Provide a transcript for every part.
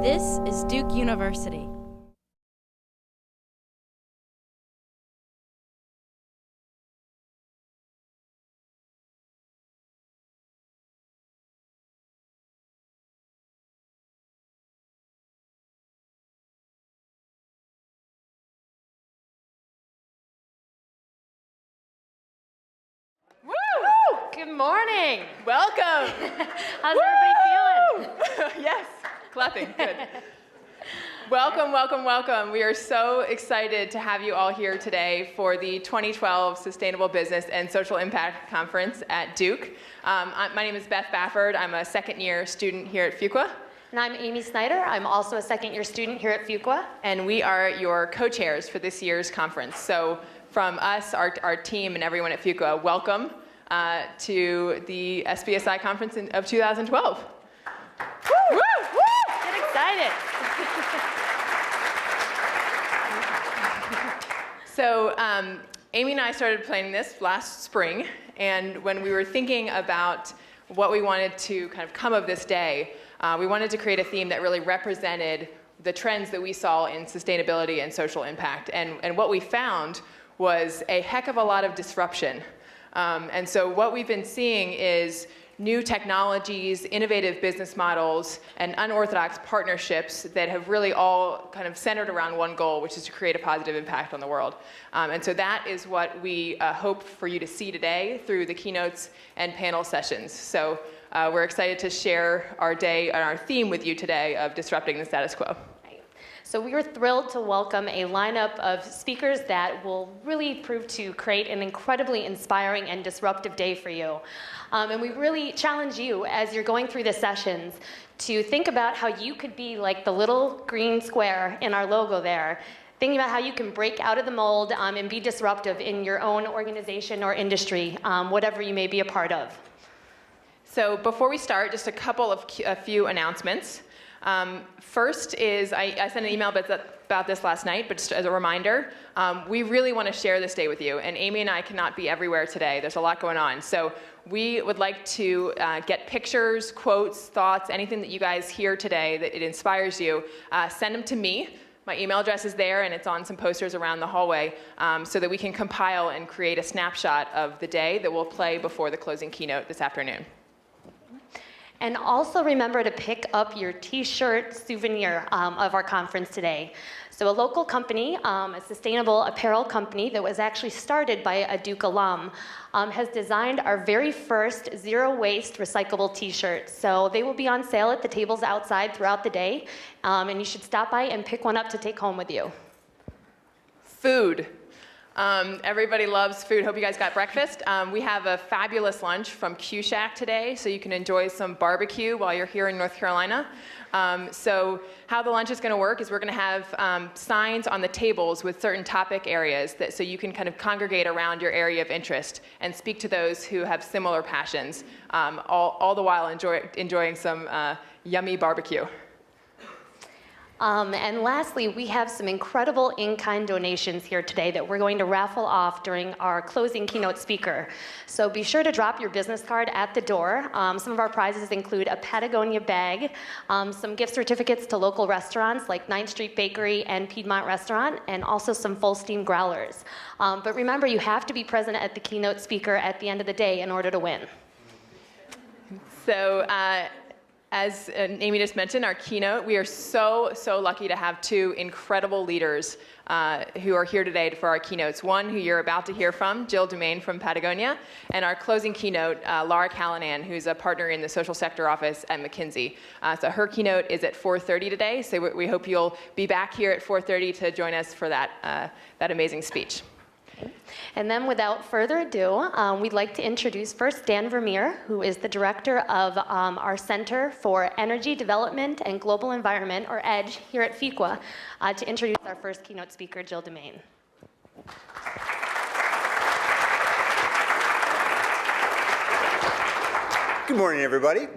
This is Duke University. Good morning. Welcome. How's everybody feeling? Yes, clapping, good. Welcome, welcome, welcome. We are so excited to have you all here today for the 2012 Sustainable Business and Social Impact Conference at Duke. My name is Beth Bafford. I'm a second-year student here at Fuqua. And I'm Amy Snyder. I'm also a second-year student here at Fuqua. And we are your co-chairs for this year's conference. So from us, our team, and everyone at Fuqua, welcome to the SBSI conference of 2012. Woo! Woo! Woo! Get excited. So Amy and I started planning this last spring, and when we were thinking about what we wanted to kind of come of this day, we wanted to create a theme that really represented the trends that we saw in sustainability and social impact. And what we found was a heck of a lot of disruption. And so what we've been seeing is new technologies, innovative business models, and unorthodox partnerships that have really all kind of centered around one goal, which is to create a positive impact on the world. And so that is what we hope for you to see today through the keynotes and panel sessions. So we're excited to share our day and our theme with you today of disrupting the status quo. So we are thrilled to welcome a lineup of speakers that will really prove to create an incredibly inspiring and disruptive day for you. And we really challenge you as you're going through the sessions to think about how you could be like the little green square in our logo there, thinking about how you can break out of the mold and be disruptive in your own organization or industry, whatever you may be a part of. So before we start, just a few announcements. First is, I sent an email about this last night, but just as a reminder, we really want to share this day with you, and Amy and I cannot be everywhere today. There's a lot going on. So we would like to get pictures, quotes, thoughts, anything that you guys hear today that it inspires you, send them to me. My email address is there, and it's on some posters around the hallway, so that we can compile and create a snapshot of the day that will play before the closing keynote this afternoon. And also remember to pick up your t-shirt souvenir of our conference today. So a local company, a sustainable apparel company that was actually started by a Duke alum, has designed our very first zero-waste recyclable t-shirts. So they will be on sale at the tables outside throughout the day, and you should stop by and pick one up to take home with you. Food. Everybody loves food. Hope you guys got breakfast. We have a fabulous lunch from Q Shack today, so you can enjoy some barbecue while you're here in North Carolina. So how the lunch is going to work is we're going to have signs on the tables with certain topic areas so you can kind of congregate around your area of interest and speak to those who have similar passions, all the while enjoying some yummy barbecue. And lastly, we have some incredible in-kind donations here today that we're going to raffle off during our closing keynote speaker. So be sure to drop your business card at the door. Some of our prizes include a Patagonia bag, some gift certificates to local restaurants like 9th Street Bakery and Piedmont Restaurant, and also some full steam growlers. But remember, you have to be present at the keynote speaker at the end of the day in order to win. So, as Amy just mentioned, our keynote, we are so lucky to have two incredible leaders who are here today for our keynotes. One who you're about to hear from, Jill Dumain from Patagonia, and our closing keynote, Laura Callanan, who's a partner in the social sector office at McKinsey. So her keynote is at 4:30 today, so we hope you'll be back here at 4:30 to join us for that amazing speech. And then without further ado, we'd like to introduce first Dan Vermeer, who is the director of our Center for Energy Development and Global Environment, or EDGE, here at Fuqua, to introduce our first keynote speaker, Jill Dumain. Good morning, everybody.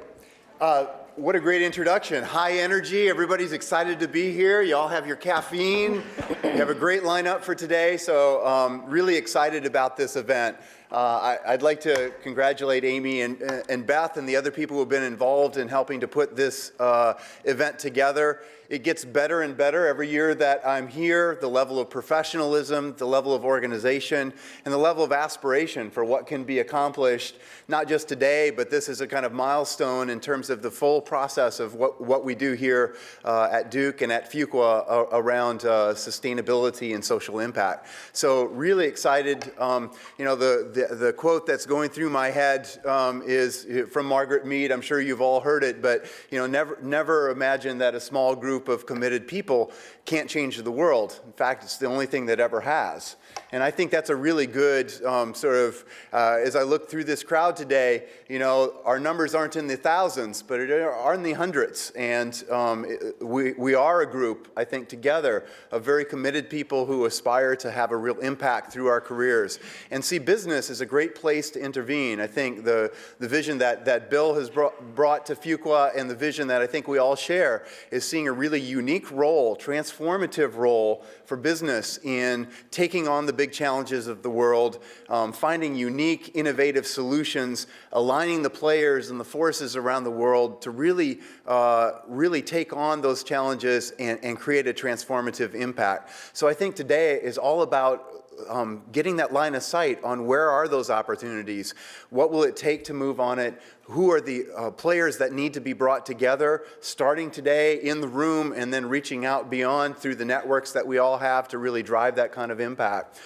What a great introduction. High energy, everybody's excited to be here. You all have your caffeine. You have a great lineup for today, so really excited about this event. I'd like to congratulate Amy and Beth and the other people who have been involved in helping to put this event together. It gets better and better every year that I'm here, the level of professionalism, the level of organization, and the level of aspiration for what can be accomplished, not just today, but this is a kind of milestone in terms of the full process of what we do here at Duke and at Fuqua around sustainability and social impact. So really excited. The quote that's going through my head is from Margaret Mead. I'm sure you've all heard it, but never imagine that a small group of committed people can't change the world. In fact, it's the only thing that ever has. And I think that's a really good as I look through this crowd today, our numbers aren't in the thousands, but it are in the hundreds. And we are a group, I think, together of very committed people who aspire to have a real impact through our careers. And see business is a great place to intervene. I think the vision that Bill has brought to Fuqua and the vision that I think we all share is seeing a really unique role, transformative role for business in taking on the big challenges of the world, finding unique, innovative solutions, aligning the players and the forces around the world to really take on those challenges and create a transformative impact. So I think today is all about getting that line of sight on where are those opportunities, what will it take to move on it, who are the players that need to be brought together, starting today in the room and then reaching out beyond through the networks that we all have to really drive that kind of impact.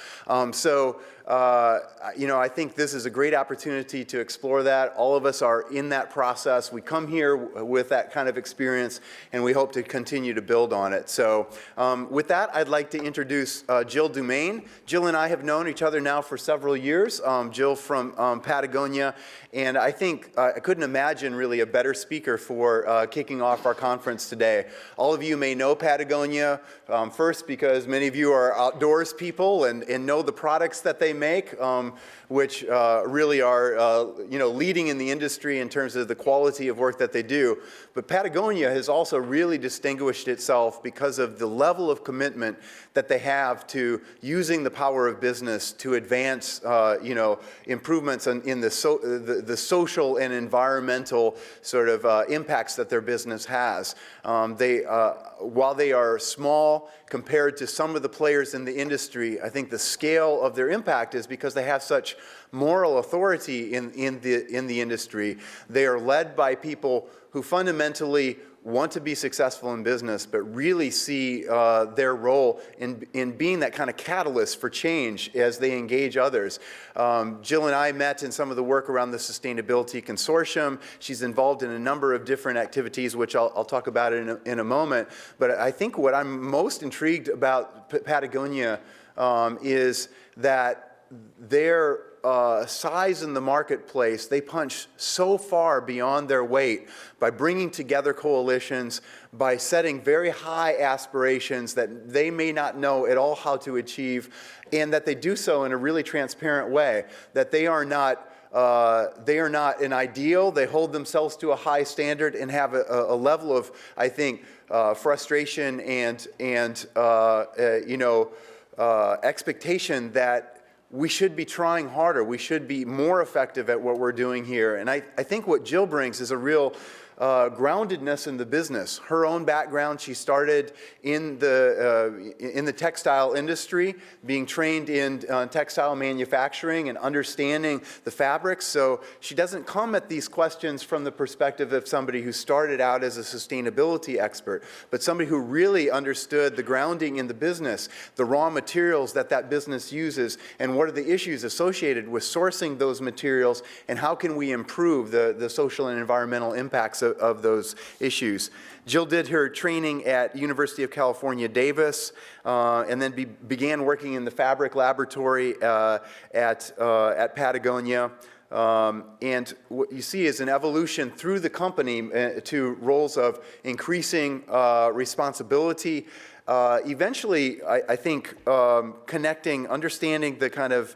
I think this is a great opportunity to explore that. All of us are in that process. We come here with that kind of experience, and we hope to continue to build on it. So with that, I'd like to introduce Jill Dumain. Jill and I have known each other now for several years. Jill from Patagonia, and I think I couldn't imagine really a better speaker for kicking off our conference today. All of you may know Patagonia, first because many of you are outdoors people and know the products that they make, which really are leading in the industry in terms of the quality of work that they do. But Patagonia has also really distinguished itself because of the level of commitment that they have to using the power of business to advance improvements in the social and environmental sort of impacts that their business has. While they are small compared to some of the players in the industry, I think the scale of their impact is because they have such moral authority in the industry. They are led by people who fundamentally want to be successful in business, but really see their role in being that kind of catalyst for change as they engage others. Jill and I met in some of the work around the Sustainability Consortium. She's involved in a number of different activities, which I'll talk about in a moment. But I think what I'm most intrigued about Patagonia is that their size in the marketplace, they punch so far beyond their weight by bringing together coalitions, by setting very high aspirations that they may not know at all how to achieve, and that they do so in a really transparent way, that they are not an ideal. They hold themselves to a high standard and have a level of, I think, frustration and expectation that we should be trying harder. We should be more effective at what we're doing here. And I think what Jill brings is a real groundedness in the business. Her own background, she started in the textile industry, being trained in textile manufacturing and understanding the fabrics. So she doesn't come at these questions from the perspective of somebody who started out as a sustainability expert, but somebody who really understood the grounding in the business, the raw materials that business uses, and what are the issues associated with sourcing those materials, and how can we improve the social and environmental impacts of those issues. Jill did her training at University of California, Davis, and then began working in the fabric laboratory at Patagonia. And what you see is an evolution through the company to roles of increasing responsibility. Eventually, I think connecting, understanding the kind of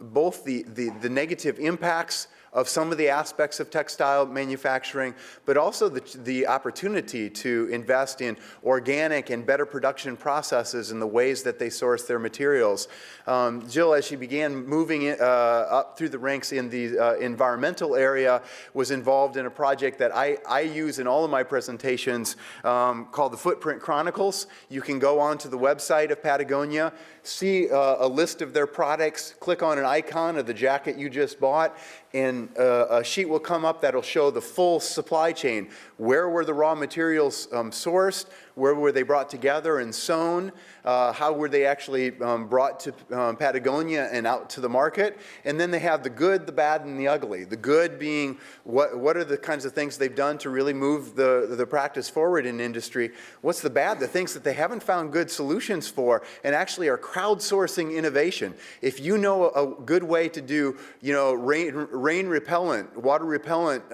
both the negative impacts of some of the aspects of textile manufacturing, but also the opportunity to invest in organic and better production processes in the ways that they source their materials. Jill, as she began moving up through the ranks in the environmental area, was involved in a project that I use in all of my presentations called the Footprint Chronicles. You can go onto the website of Patagonia, see a list of their products, click on an icon of the jacket you just bought, and a sheet will come up that'll show the full supply chain. Where were the raw materials sourced? Where were they brought together and sewn? How were they actually brought to Patagonia and out to the market? And then they have the good, the bad, and the ugly. The good being what are the kinds of things they've done to really move the practice forward in industry. What's the bad? The things that they haven't found good solutions for and actually are crowdsourcing innovation. If you know a good way to do, rain repellent, water repellent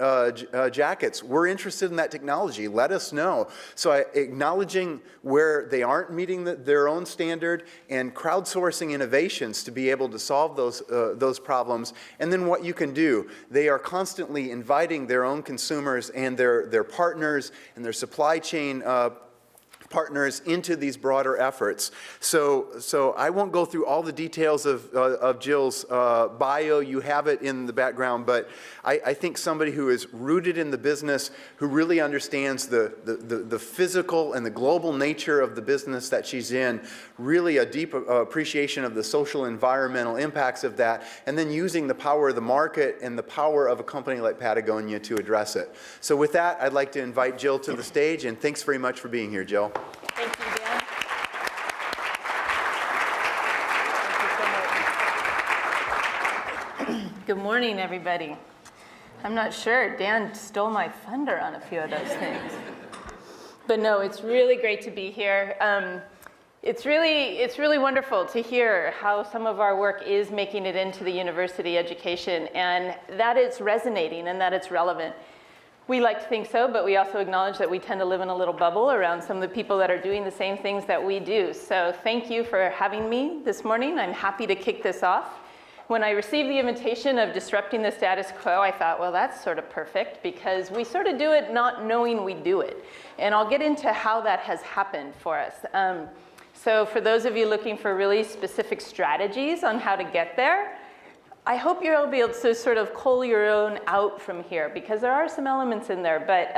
jackets, we're interested in that technology. Let us know. So acknowledging where they aren't meeting their own standard and crowdsourcing innovations to be able to solve those problems. And then what you can do. They are constantly inviting their own consumers and their partners and their supply chain partners into these broader efforts. So I won't go through all the details of Jill's bio. You have it in the background, but I think somebody who is rooted in the business, who really understands the physical and the global nature of the business that she's in, really a deep appreciation of the social environmental impacts of that, and then using the power of the market and the power of a company like Patagonia to address it. So with that, I'd like to invite Jill to the stage, and thanks very much for being here, Jill. Thank you, Dan. Thank you so much. Good morning, everybody. I'm not sure. Dan stole my thunder on a few of those things. But no, it's really great to be here. It's really wonderful to hear how some of our work is making it into the university education, and that it's resonating and that it's relevant. We like to think so, but we also acknowledge that we tend to live in a little bubble around some of the people that are doing the same things that we do. So thank you for having me this morning. I'm happy to kick this off. When I received the invitation of disrupting the status quo, I thought, well, that's sort of perfect, because we sort of do it not knowing we do it. And I'll get into how that has happened for us. So for those of you looking for really specific strategies on how to get there, I hope you'll be able to sort of cull your own out from here, because there are some elements in there. But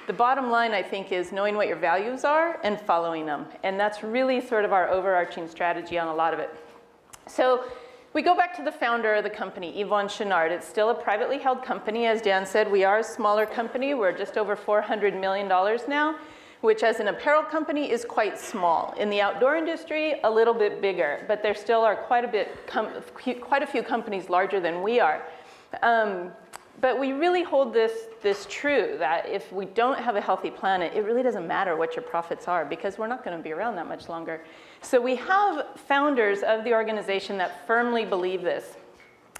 the bottom line, I think, is knowing what your values are and following them. And that's really sort of our overarching strategy on a lot of it. So we go back to the founder of the company, Yvon Chouinard. It's still a privately held company. As Dan said, we are a smaller company. We're just over $400 million now, which as an apparel company is quite small. In the outdoor industry, a little bit bigger, but there still are quite a few companies larger than we are. But we really hold this true, that if we don't have a healthy planet, it really doesn't matter what your profits are, because we're not going to be around that much longer. So we have founders of the organization that firmly believe this.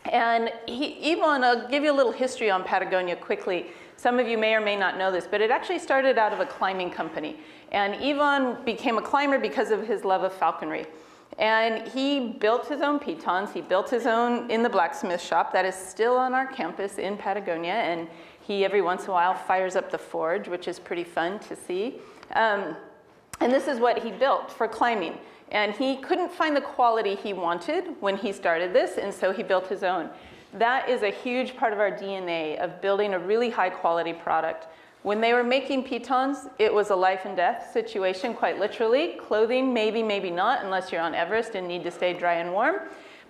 And Yvon, I'll give you a little history on Patagonia quickly. Some of you may or may not know this, but it actually started out of a climbing company. And Yvon became a climber because of his love of falconry. And he built his own pitons. He built his own in the blacksmith shop that is still on our campus in Patagonia. And he, every once in a while, fires up the forge, which is pretty fun to see. And this is what he built for climbing. And he couldn't find the quality he wanted when he started this, and so he built his own. That is a huge part of our DNA of building a really high quality product. When they were making pitons, it was a life and death situation, quite literally. Clothing, maybe, maybe not, unless you're on Everest and need to stay dry and warm.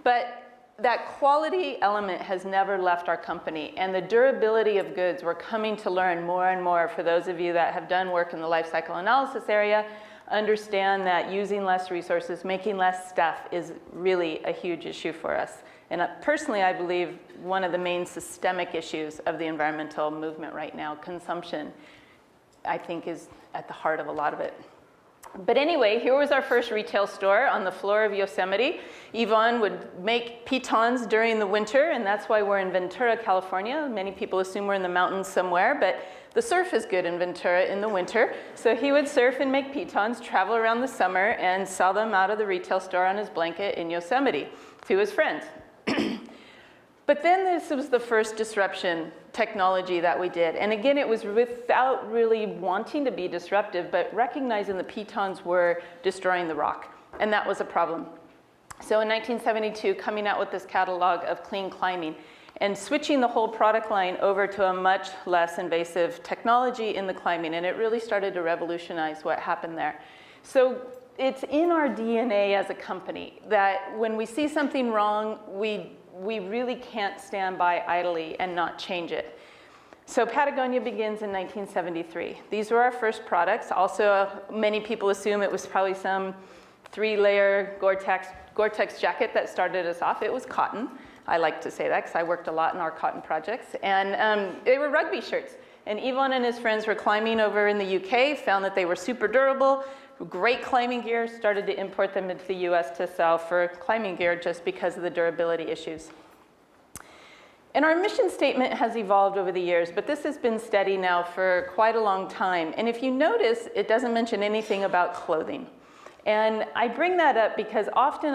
But that quality element has never left our company. And the durability of goods, we're coming to learn more and more. For those of you that have done work in the life cycle analysis area, understand that using less resources, making less stuff is really a huge issue for us. And personally, I believe one of the main systemic issues of the environmental movement right now, consumption, I think is at the heart of a lot of it. But anyway, here was our first retail store on the floor of Yosemite. Yvon would make pitons during the winter, and that's why we're in Ventura, California. Many people assume we're in the mountains somewhere, but the surf is good in Ventura in the winter. So he would surf and make pitons, travel around the summer, and sell them out of the retail store on his blanket in Yosemite to his friends. But then this was the first disruption technology that we did. And again, it was without really wanting to be disruptive, but recognizing the pitons were destroying the rock. And that was a problem. So in 1972, coming out with this catalog of clean climbing and switching the whole product line over to a much less invasive technology in the climbing. And it really started to revolutionize what happened there. So it's in our DNA as a company that when we see something wrong, we really can't stand by idly and not change it. So Patagonia begins in 1973. These were our first products. Also, many people assume it was probably some 3-layer Gore-Tex jacket that started us off. It was cotton. I like to say that because I worked a lot in our cotton projects. And they were rugby shirts. And Yvon and his friends were climbing over in the UK, found that they were super durable, great climbing gear, started to import them into the US to sell for climbing gear just because of the durability issues. And our mission statement has evolved over the years, but this has been steady now for quite a long time. And if you notice, it doesn't mention anything about clothing. And I bring that up because often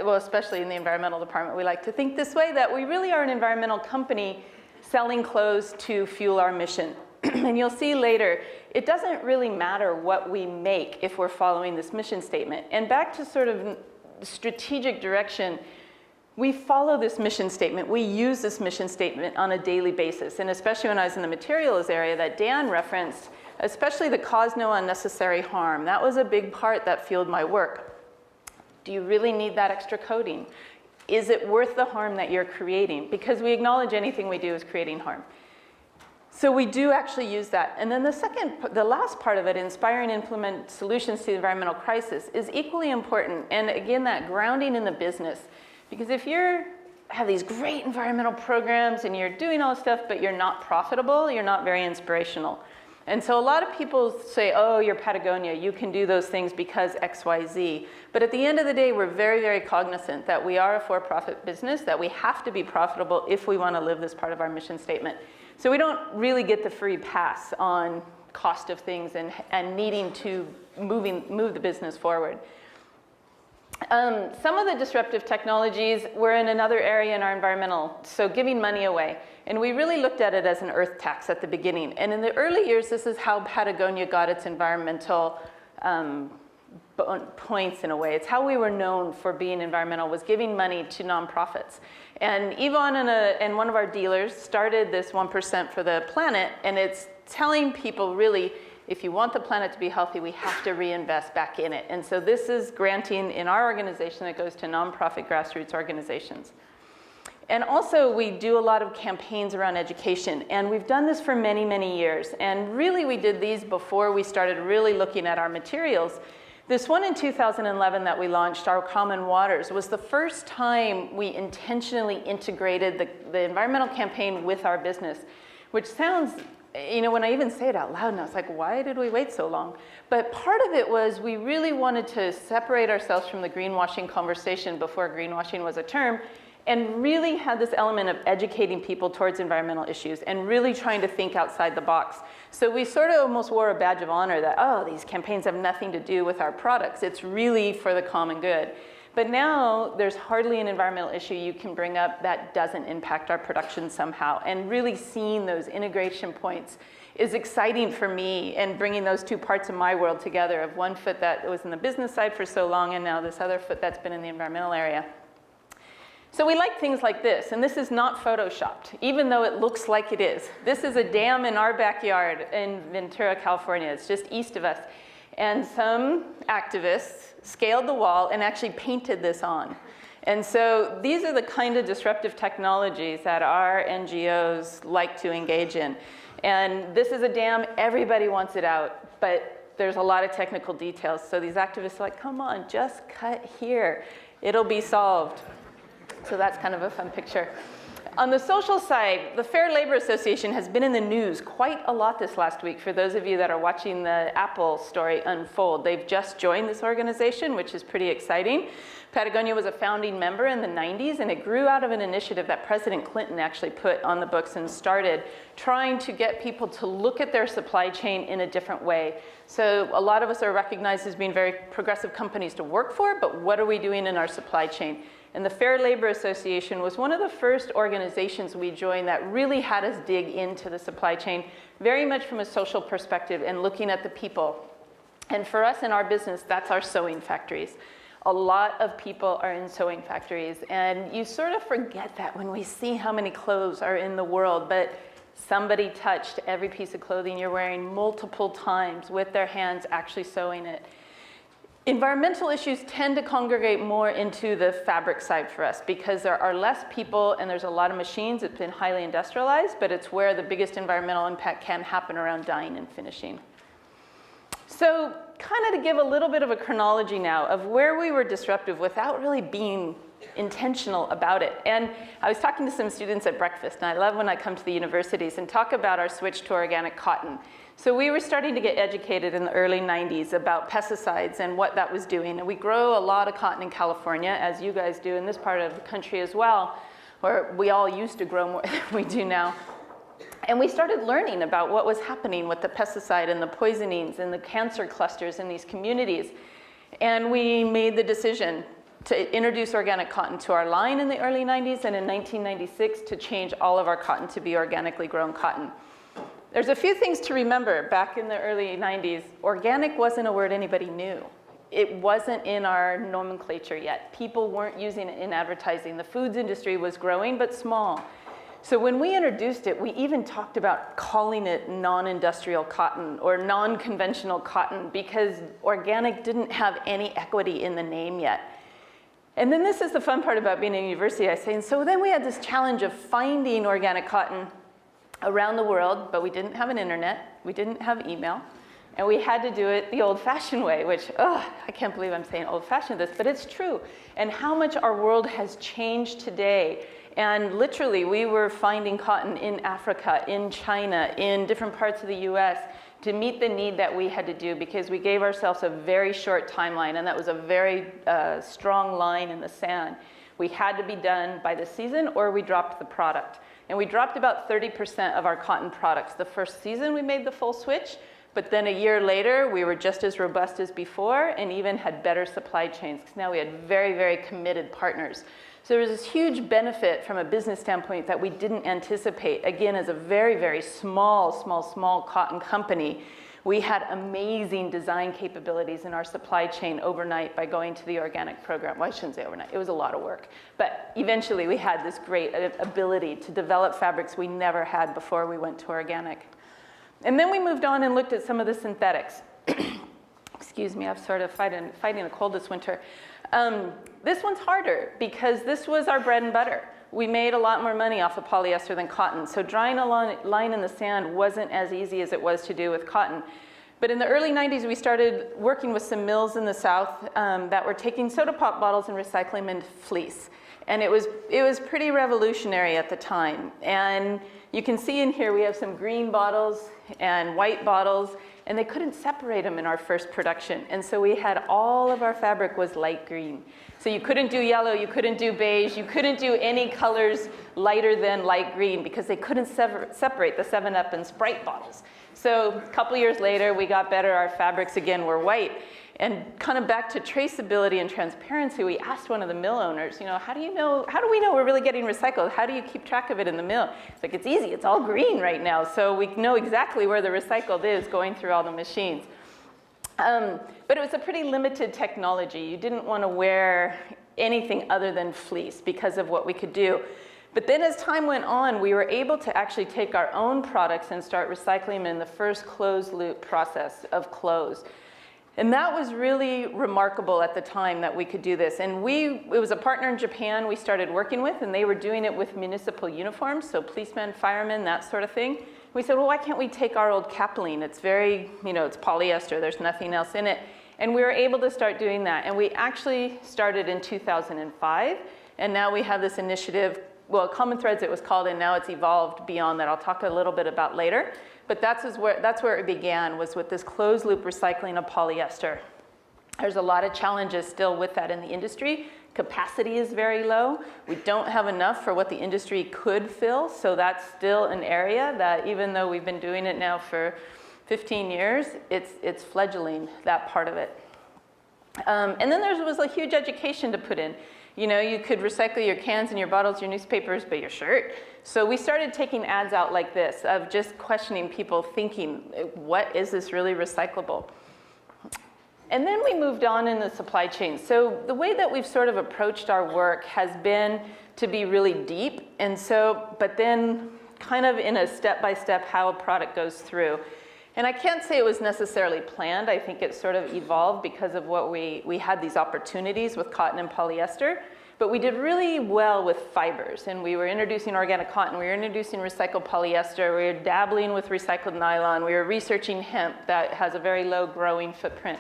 well, especially in the environmental department, we like to think this way, that we really are an environmental company selling clothes to fuel our mission. And you'll see later, it doesn't really matter what we make if we're following this mission statement. And back to sort of strategic direction, we follow this mission statement. We use this mission statement on a daily basis. And especially when I was in the materials area that Dan referenced, especially the cause no unnecessary harm. That was a big part that fueled my work. Do you really need that extra coating? Is it worth the harm that you're creating? Because we acknowledge anything we do is creating harm. So we do actually use that. And then the last part of it, inspire and implement solutions to the environmental crisis, is equally important. And again, that grounding in the business. Because if you have these great environmental programs and you're doing all this stuff, but you're not profitable, you're not very inspirational. And so a lot of people say, oh, you're Patagonia, you can do those things because X, Y, Z. But at the end of the day, we're very, very cognizant that we are a for-profit business, that we have to be profitable if we want to live this part of our mission statement. So we don't really get the free pass on cost of things and needing to move the business forward. Some of the disruptive technologies were in another area in our environmental, so giving money away. And we really looked at it as an earth tax at the beginning. And in the early years, this is how Patagonia got its environmental points in a way. It's how we were known for being environmental, was giving money to nonprofits. And Yvon and one of our dealers started this 1% for the planet, and it's telling people really, if you want the planet to be healthy, we have to reinvest back in it. And so this is granting in our organization that goes to nonprofit grassroots organizations. And also we do a lot of campaigns around education, and we've done this for many, many years. And really we did these before we started really looking at our materials. This one in 2011 that we launched, Our Common Waters, was the first time we intentionally integrated the environmental campaign with our business, which sounds, you know, when I even say it out loud now, it's like, why did we wait so long? But part of it was we really wanted to separate ourselves from the greenwashing conversation before greenwashing was a term, and really had this element of educating people towards environmental issues and really trying to think outside the box. So we sort of almost wore a badge of honor that, oh, these campaigns have nothing to do with our products. It's really for the common good. But now there's hardly an environmental issue you can bring up that doesn't impact our production somehow. And really seeing those integration points is exciting for me, and bringing those two parts of my world together, of one foot that was in the business side for so long and now this other foot that's been in the environmental area. So we like things like this, and this is not photoshopped, even though it looks like it is. This is a dam in our backyard in Ventura, California. It's just east of us. And some activists scaled the wall and actually painted this on. And so these are the kind of disruptive technologies that our NGOs like to engage in. And this is a dam, everybody wants it out, but there's a lot of technical details. So these activists are like, come on, just cut here. It'll be solved. So that's kind of a fun picture. On the social side, the Fair Labor Association has been in the news quite a lot this last week. For those of you that are watching the Apple story unfold, they've just joined this organization, which is pretty exciting. Patagonia was a founding member in the 90s, and it grew out of an initiative that President Clinton actually put on the books and started trying to get people to look at their supply chain in a different way. So a lot of us are recognized as being very progressive companies to work for, but what are we doing in our supply chain? And the Fair Labor Association was one of the first organizations we joined that really had us dig into the supply chain, very much from a social perspective and looking at the people. And for us in our business, that's our sewing factories. A lot of people are in sewing factories, and you sort of forget that when we see how many clothes are in the world, but somebody touched every piece of clothing you're wearing multiple times with their hands actually sewing it. Environmental issues tend to congregate more into the fabric side for us because there are less people and there's a lot of machines. It's been highly industrialized, but it's where the biggest environmental impact can happen around dyeing and finishing. So kind of to give a little bit of a chronology now of where we were disruptive without really being intentional about it. And I was talking to some students at breakfast, and I love when I come to the universities and talk about our switch to organic cotton. So we were starting to get educated in the early 90s about pesticides and what that was doing. And we grow a lot of cotton in California, as you guys do in this part of the country as well, or we all used to grow more than we do now. And we started learning about what was happening with the pesticide and the poisonings and the cancer clusters in these communities. And we made the decision to introduce organic cotton to our line in the early 90s, and in 1996 to change all of our cotton to be organically grown cotton. There's a few things to remember. Back in the early 90s, organic wasn't a word anybody knew. It wasn't in our nomenclature yet. People weren't using it in advertising. The foods industry was growing, but small. So when we introduced it, we even talked about calling it non-industrial cotton or non-conventional cotton because organic didn't have any equity in the name yet. And then this is the fun part about being in university, I say. And so then we had this challenge of finding organic cotton around the world, but we didn't have an internet, we didn't have email, and we had to do it the old-fashioned way, which, I can't believe I'm saying old-fashioned this, but it's true. And how much our world has changed today. And literally, we were finding cotton in Africa, in China, in different parts of the US to meet the need that we had to do because we gave ourselves a very short timeline, and that was a very strong line in the sand. We had to be done by the season or we dropped the product. And we dropped about 30% of our cotton products. The first season we made the full switch, but then a year later we were just as robust as before and even had better supply chains because now we had very, very committed partners. So there was this huge benefit from a business standpoint that we didn't anticipate. Again, as a very, very small cotton company, we had amazing design capabilities in our supply chain overnight by going to the organic program. Well, I shouldn't say overnight, it was a lot of work. But eventually we had this great ability to develop fabrics we never had before we went to organic. And then we moved on and looked at some of the synthetics. Excuse me, I'm sort of fighting a cold this winter. This one's harder because this was our bread and butter. We made a lot more money off of polyester than cotton. So drawing a line in the sand wasn't as easy as it was to do with cotton. But in the early 90s, we started working with some mills in the South that were taking soda pop bottles and recycling them into fleece. And it was pretty revolutionary at the time. And you can see in here we have some green bottles and white bottles, and they couldn't separate them in our first production. And so we had all of our fabric was light green. So you couldn't do yellow, you couldn't do beige, you couldn't do any colors lighter than light green because they couldn't separate the 7-Up and Sprite bottles. So a couple years later, we got better. Our fabrics again were white. And kind of back to traceability and transparency, we asked one of the mill owners, how do we know we're really getting recycled? How do you keep track of it in the mill? It's like, it's easy, it's all green right now. So we know exactly where the recycled is going through all the machines. But it was a pretty limited technology. You didn't want to wear anything other than fleece because of what we could do. But then as time went on, we were able to actually take our own products and start recycling them in the first closed loop process of clothes. And that was really remarkable at the time that we could do this. And it was a partner in Japan we started working with, and they were doing it with municipal uniforms, so policemen, firemen, that sort of thing. We said, well, why can't we take our old capelline? It's very, it's polyester, there's nothing else in it. And we were able to start doing that. And we actually started in 2005, and now we have this initiative, well, Common Threads it was called, and now it's evolved beyond that. I'll talk a little bit about later. But that's where it began, was with this closed loop recycling of polyester. There's a lot of challenges still with that in the industry. Capacity is very low. We don't have enough for what the industry could fill, so that's still an area that even though we've been doing it now for 15 years, it's fledgling, that part of it. And then there was a huge education to put in. You know, you could recycle your cans and your bottles, your newspapers, but your shirt. So we started taking ads out like this of just questioning people, thinking, what is this really recyclable? And then we moved on in the supply chain. So the way that we've sort of approached our work has been to be really deep, and so, but then kind of in a step-by-step how a product goes through. And I can't say it was necessarily planned. I think it sort of evolved because of what we had these opportunities with cotton and polyester, but we did really well with fibers, and we were introducing organic cotton, we were introducing recycled polyester, we were dabbling with recycled nylon, we were researching hemp that has a very low growing footprint,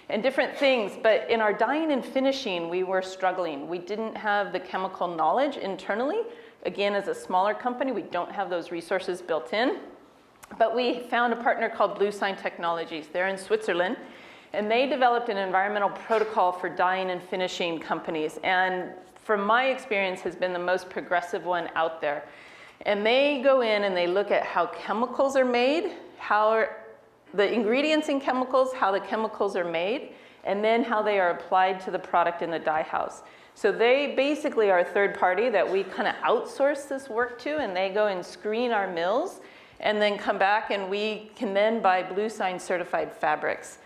and different things. But in our dyeing and finishing, we were struggling. We didn't have the chemical knowledge internally. Again, as a smaller company, we don't have those resources built in. But we found a partner called Bluesign Technologies. They're in Switzerland, and they developed an environmental protocol for dyeing and finishing companies. And from my experience, has been the most progressive one out there. And they go in and they look at how chemicals are made, how the ingredients in chemicals, how the chemicals are made, and then how they are applied to the product in the dye house. So they basically are a third party that we kind of outsource this work to, and they go and screen our mills and then come back, and we can then buy Bluesign certified fabrics.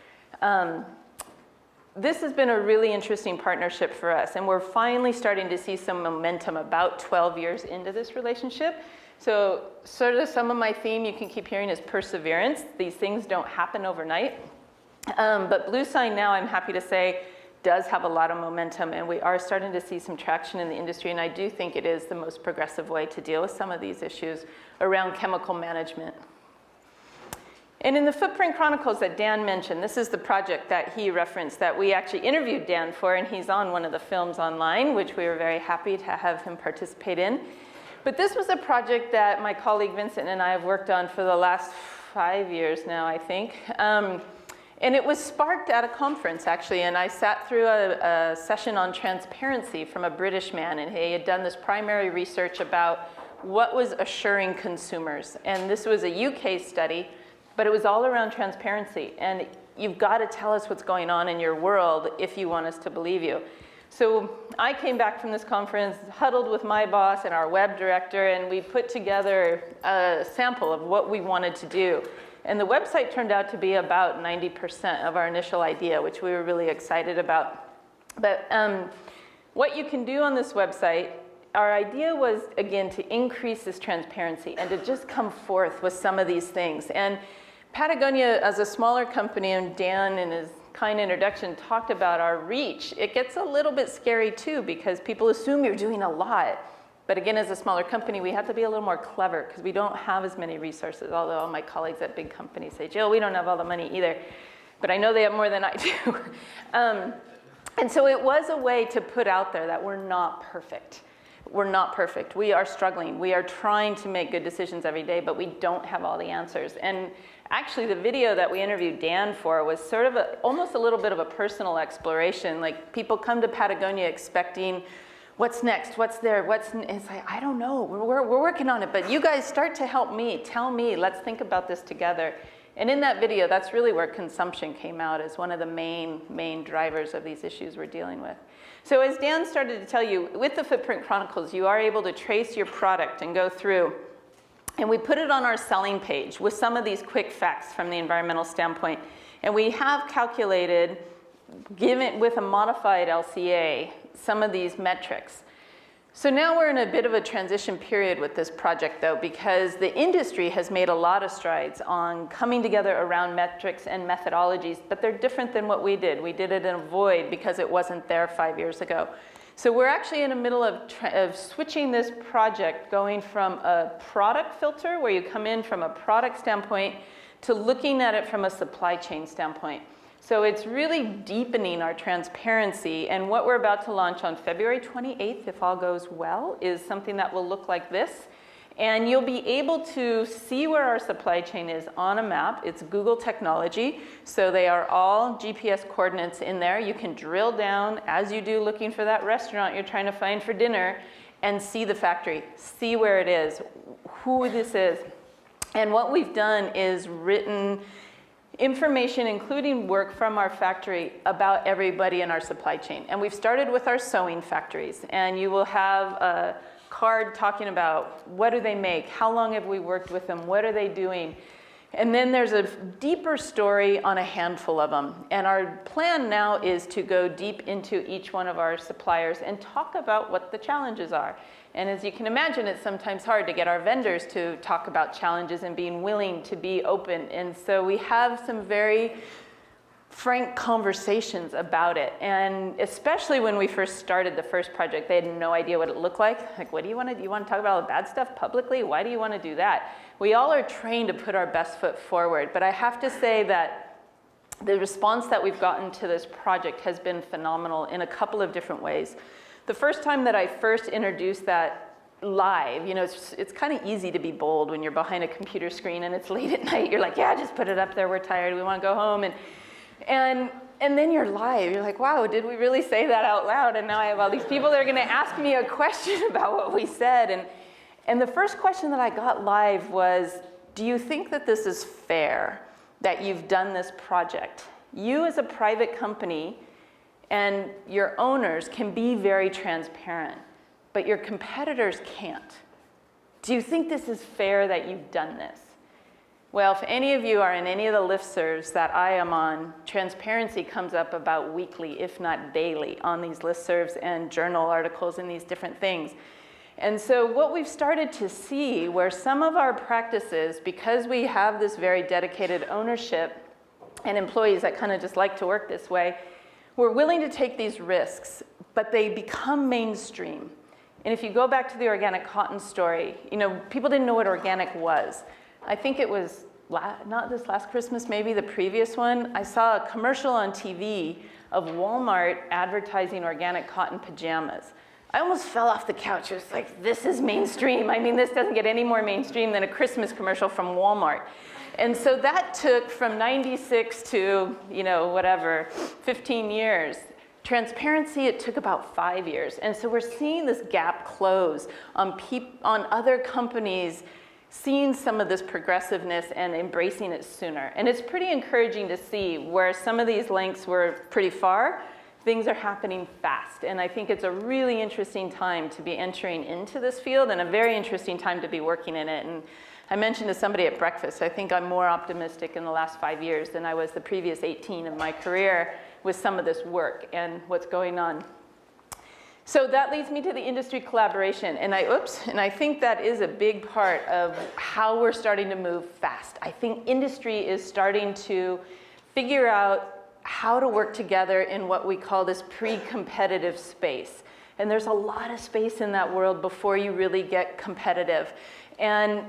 This has been a really interesting partnership for us, and we're finally starting to see some momentum about 12 years into this relationship. So sort of some of my theme you can keep hearing is perseverance. These things don't happen overnight. But Bluesign now, I'm happy to say, does have a lot of momentum, and we are starting to see some traction in the industry, and I do think it is the most progressive way to deal with some of these issues around chemical management. And in the Footprint Chronicles that Dan mentioned, this is the project that he referenced that we actually interviewed Dan for, and he's on one of the films online, which we were very happy to have him participate in. But this was a project that my colleague Vincent and I have worked on for the last 5 years now, I think. And it was sparked at a conference, actually, and I sat through a session on transparency from a British man, and he had done this primary research about what was assuring consumers. And this was a UK study, but it was all around transparency. And you've got to tell us what's going on in your world if you want us to believe you. So I came back from this conference, huddled with my boss and our web director, and we put together a sample of what we wanted to do. And the website turned out to be about 90% of our initial idea, which we were really excited about. But what you can do on this website, our idea was, again, to increase this transparency and to just come forth with some of these things. And Patagonia, as a smaller company, and Dan in his kind introduction talked about our reach, it gets a little bit scary too, because people assume you're doing a lot. But again, as a smaller company, we have to be a little more clever because we don't have as many resources, although all my colleagues at big companies say, Jill, we don't have all the money either. But I know they have more than I do. And so it was a way to put out there that we're not perfect. We're not perfect. We are struggling. We are trying to make good decisions every day, but we don't have all the answers. And actually, the video that we interviewed Dan for was sort of almost a little bit of a personal exploration. Like, people come to Patagonia expecting, what's next? What's there? It's like, I don't know. We're working on it, but you guys start to help me. Tell me. Let's think about this together. And in that video, that's really where consumption came out as one of the main drivers of these issues we're dealing with. So as Dan started to tell you, with the Footprint Chronicles, you are able to trace your product and go through. And we put it on our selling page with some of these quick facts from the environmental standpoint. And we have calculated, given with a modified LCA, some of these metrics. So now we're in a bit of a transition period with this project, though, because the industry has made a lot of strides on coming together around metrics and methodologies, but they're different than what we did. We did it in a void because it wasn't there 5 years ago. So we're actually in the middle of switching this project, going from a product filter, where you come in from a product standpoint, to looking at it from a supply chain standpoint. So it's really deepening our transparency, and what we're about to launch on February 28th, if all goes well, is something that will look like this. And you'll be able to see where our supply chain is on a map. It's Google technology, so they are all GPS coordinates in there. You can drill down, as you do looking for that restaurant you're trying to find for dinner, and see the factory, see where it is, who this is. And what we've done is written information, including work from our factory about everybody in our supply chain. And we've started with our sewing factories, and you will have a card talking about what do they make, how long have we worked with them, what are they doing. And then there's a deeper story on a handful of them. And our plan now is to go deep into each one of our suppliers and talk about what the challenges are. And as you can imagine, it's sometimes hard to get our vendors to talk about challenges and being willing to be open. And so we have some very frank conversations about it. And especially when we first started the first project, they had no idea what it looked like. Like, what do you want to do? You want to talk about all the bad stuff publicly? Why do you want to do that? We all are trained to put our best foot forward. But I have to say that the response that we've gotten to this project has been phenomenal in a couple of different ways. The first time that I first introduced that live, you know, it's kind of easy to be bold when you're behind a computer screen and it's late at night. You're like, yeah, just put it up there. We're tired. We want to go home. And then you're live. You're like, wow, did we really say that out loud? And now I have all these people that are going to ask me a question about what we said. And the first question that I got live was, do you think that this is fair that you've done this project? You as a private company and your owners can be very transparent, but your competitors can't. Do you think this is fair that you've done this? Well, if any of you are in any of the listservs that I am on, transparency comes up about weekly, if not daily, on these listservs and journal articles and these different things. And so what we've started to see where some of our practices, because we have this very dedicated ownership and employees that kind of just like to work this way, we're willing to take these risks, but they become mainstream. And if you go back to the organic cotton story, you know, people didn't know what organic was. I think it was not this last Christmas, maybe the previous one. I saw a commercial on TV of Walmart advertising organic cotton pajamas. I almost fell off the couch. It was like, this is mainstream. I mean, this doesn't get any more mainstream than a Christmas commercial from Walmart. And so that took from 96 to, you know, whatever, 15 years. Transparency, it took about 5 years. And so we're seeing this gap close on other companies seeing some of this progressiveness and embracing it sooner. And it's pretty encouraging to see where some of these links were pretty far, things are happening fast. And I think it's a really interesting time to be entering into this field and a very interesting time to be working in it. And I mentioned to somebody at breakfast, I think I'm more optimistic in the last 5 years than I was the previous 18 of my career with some of this work and what's going on. So that leads me to the industry collaboration. And I think that is a big part of how we're starting to move fast. I think industry is starting to figure out how to work together in what we call this pre-competitive space. And there's a lot of space in that world before you really get competitive. And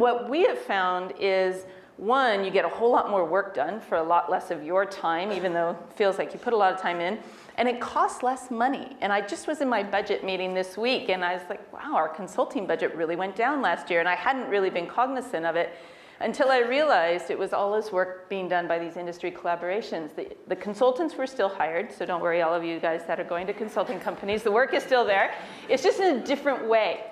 what we have found is, one, you get a whole lot more work done for a lot less of your time, even though it feels like you put a lot of time in, and it costs less money. And I just was in my budget meeting this week, and I was like, wow, our consulting budget really went down last year, and I hadn't really been cognizant of it until I realized it was all this work being done by these industry collaborations. The consultants were still hired, so don't worry, all of you guys that are going to consulting companies, the work is still there. It's just in a different way.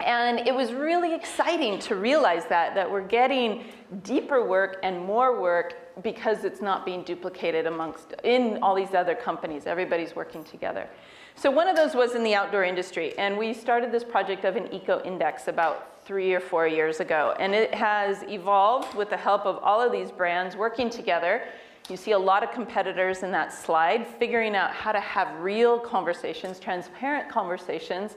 And it was really exciting to realize that we're getting deeper work and more work because it's not being duplicated in all these other companies. Everybody's working together. So one of those was in the outdoor industry, and we started this project of an eco-index about 3 or 4 years ago, and it has evolved with the help of all of these brands working together. You see a lot of competitors in that slide, figuring out how to have real conversations, transparent conversations,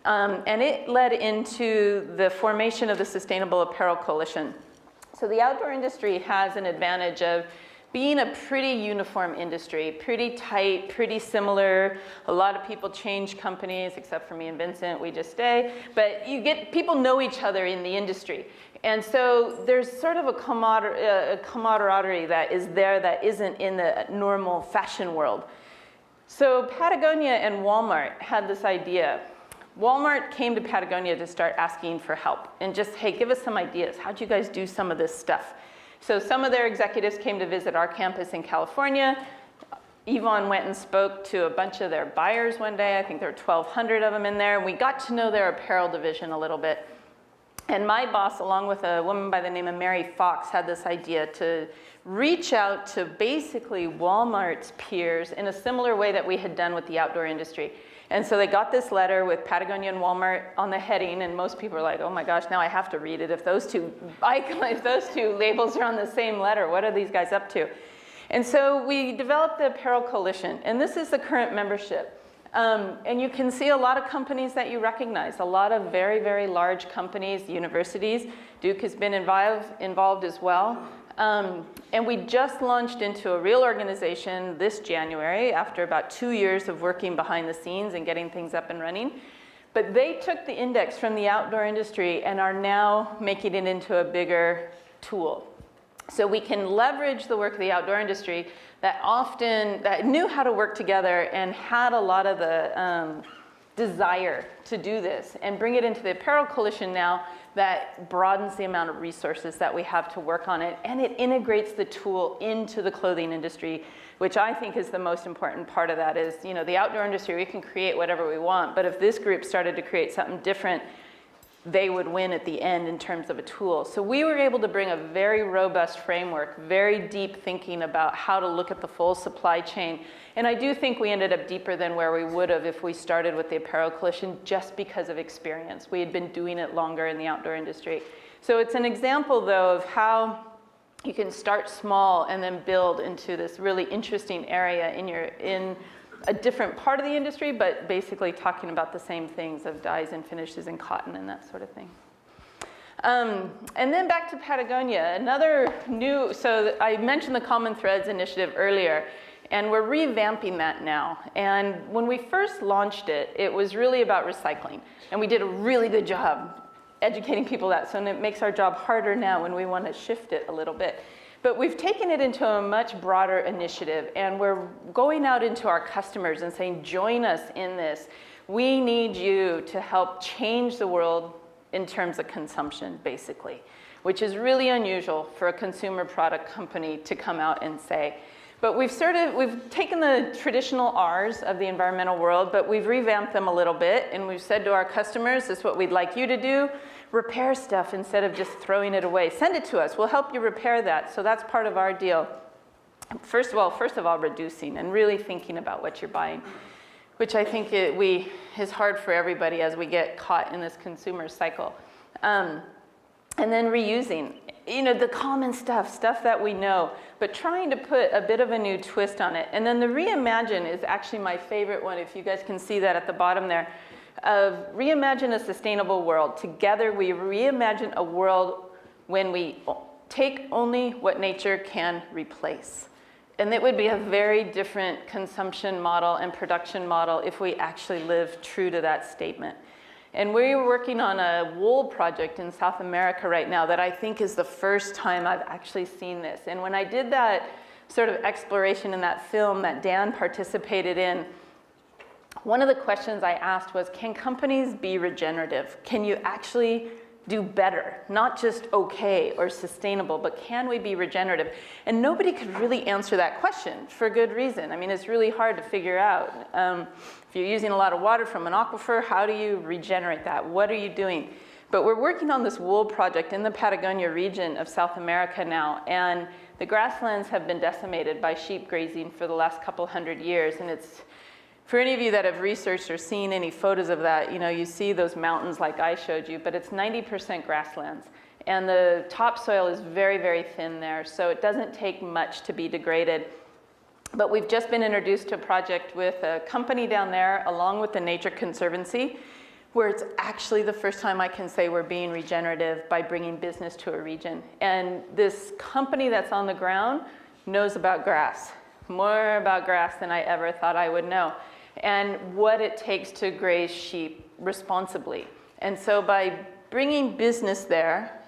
and it led into the formation of the Sustainable Apparel Coalition. So the outdoor industry has an advantage of being a pretty uniform industry, pretty tight, pretty similar. A lot of people change companies, except for me and Vincent, we just stay. But people know each other in the industry. And so there's sort of a camaraderie that is there that isn't in the normal fashion world. So Patagonia and Walmart had this idea. Walmart came to Patagonia to start asking for help and just, hey, give us some ideas. How'd you guys do some of this stuff? So some of their executives came to visit our campus in California. Yvonne went and spoke to a bunch of their buyers one day. I think there were 1,200 of them in there. And we got to know their apparel division a little bit. And my boss, along with a woman by the name of Mary Fox, had this idea to reach out to basically Walmart's peers in a similar way that we had done with the outdoor industry. And so they got this letter with Patagonia and Walmart on the heading, and most people are like, oh my gosh, now I have to read it. If those two labels are on the same letter, what are these guys up to? And so we developed the Apparel Coalition, and this is the current membership. And you can see a lot of companies that you recognize, a lot of very, very large companies, universities. Duke has been involved as well. And we just launched into a real organization this January after about 2 years of working behind the scenes and getting things up and running. But they took the index from the outdoor industry and are now making it into a bigger tool. So we can leverage the work of the outdoor industry that knew how to work together and had a lot of the desire to do this, and bring it into the Apparel Coalition now that broadens the amount of resources that we have to work on it, and it integrates the tool into the clothing industry, which I think is the most important part of that. Is, you know, the outdoor industry, we can create whatever we want, but if this group started to create something different, they would win at the end in terms of a tool. So we were able to bring a very robust framework, very deep thinking about how to look at the full supply chain. And I do think we ended up deeper than where we would have if we started with the Apparel Coalition, just because of experience. We had been doing it longer in the outdoor industry. So it's an example, though, of how you can start small and then build into this really interesting area in a different part of the industry, but basically talking about the same things of dyes and finishes and cotton and that sort of thing. And then back to Patagonia, another new, so I mentioned the Common Threads initiative earlier, and we're revamping that now. And when we first launched it, it was really about recycling, and we did a really good job educating people that, so it makes our job harder now when we want to shift it a little bit. But we've taken it into a much broader initiative, and we're going out into our customers and saying, join us in this. We need you to help change the world in terms of consumption, basically, which is really unusual for a consumer product company to come out and say. But we've taken the traditional R's of the environmental world, but we've revamped them a little bit, and we've said to our customers, this is what we'd like you to do. Repair stuff instead of just throwing it away. Send it to us. We'll help you repair that. So that's part of our deal. First of all, reducing and really thinking about what you're buying, which I think is hard for everybody as we get caught in this consumer cycle. And then reusing, you know, the common stuff that we know, but trying to put a bit of a new twist on it. And then the reimagine is actually my favorite one, if you guys can see that at the bottom there. Of reimagine a sustainable world. Together we reimagine a world when we take only what nature can replace. And it would be a very different consumption model and production model if we actually live true to that statement. And we're working on a wool project in South America right now that I think is the first time I've actually seen this. And when I did that sort of exploration in that film that Dan participated in, one of the questions I asked was, can companies be regenerative? Can you actually do better? Not just okay or sustainable, but can we be regenerative? And nobody could really answer that question for good reason. I mean, it's really hard to figure out. If you're using a lot of water from an aquifer, how do you regenerate that? What are you doing? But we're working on this wool project in the Patagonia region of South America now, and the grasslands have been decimated by sheep grazing for the last couple hundred years, and it's, for any of you that have researched or seen any photos of that, you know, you see those mountains like I showed you, but it's 90% grasslands. And the topsoil is very, very thin there, so it doesn't take much to be degraded. But we've just been introduced to a project with a company down there, along with the Nature Conservancy, where it's actually the first time I can say we're being regenerative by bringing business to a region. And this company that's on the ground knows about grass, more about grass than I ever thought I would know, and what it takes to graze sheep responsibly. And so by bringing business there,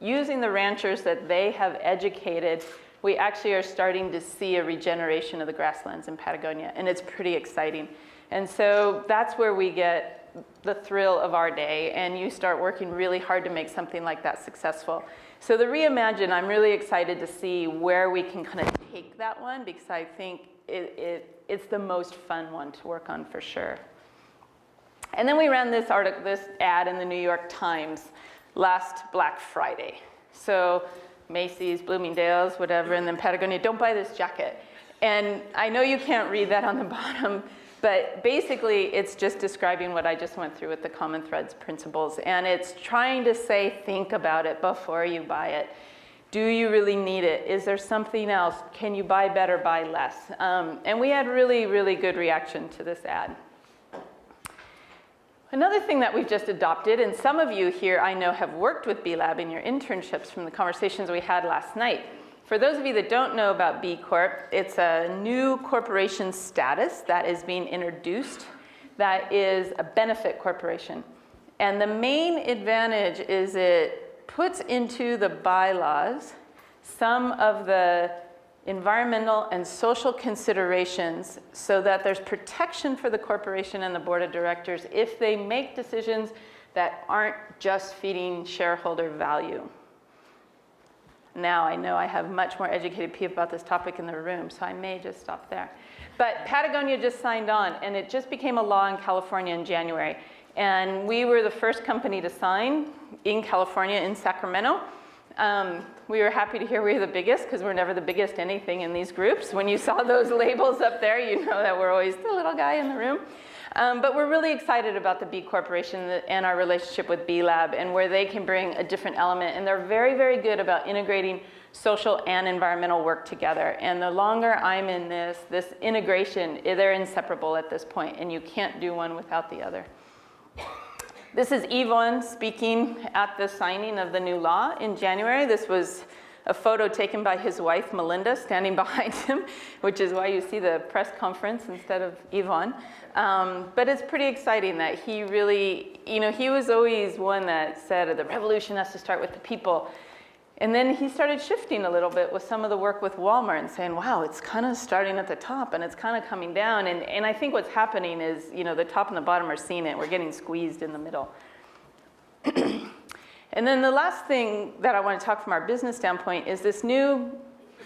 using the ranchers that they have educated, we actually are starting to see a regeneration of the grasslands in Patagonia, and it's pretty exciting. And so that's where we get the thrill of our day, and you start working really hard to make something like that successful. So the reimagine, I'm really excited to see where we can kind of take that one, because I think it's the most fun one to work on for sure. And then we ran this ad in the New York Times last Black Friday. So Macy's, Bloomingdale's, whatever, and then Patagonia, don't buy this jacket. And I know you can't read that on the bottom, but basically it's just describing what I just went through with the Common Threads principles. And it's trying to say, think about it before you buy it. Do you really need it? Is there something else? Can you buy better, buy less? And we had really, really good reaction to this ad. Another thing that we've just adopted, and some of you here I know have worked with B-Lab in your internships from the conversations we had last night. For those of you that don't know about B Corp, it's a new corporation status that is being introduced that is a benefit corporation. And the main advantage is it puts into the bylaws some of the environmental and social considerations so that there's protection for the corporation and the board of directors if they make decisions that aren't just feeding shareholder value. Now I know I have much more educated people about this topic in the room, so I may just stop there. But Patagonia just signed on, and it just became a law in California in January. And we were the first company to sign in California, in Sacramento. We were happy to hear we were the biggest, because we're never the biggest anything in these groups. When you saw those labels up there, you know that we're always the little guy in the room. But we're really excited about the B Corporation and our relationship with B-Lab and where they can bring a different element. And they're very, very good about integrating social and environmental work together. And the longer I'm in this integration, they're inseparable at this point, and you can't do one without the other. This is Yvonne speaking at the signing of the new law in January. This was a photo taken by his wife, Melinda, standing behind him, which is why you see the press conference instead of Yvonne. But it's pretty exciting that he really, he was always one that said the revolution has to start with the people. And then he started shifting a little bit with some of the work with Walmart and saying, wow, it's kind of starting at the top and it's kind of coming down. And I think what's happening is, the top and the bottom are seeing it. We're getting squeezed in the middle. And then the last thing that I want to talk from our business standpoint is this new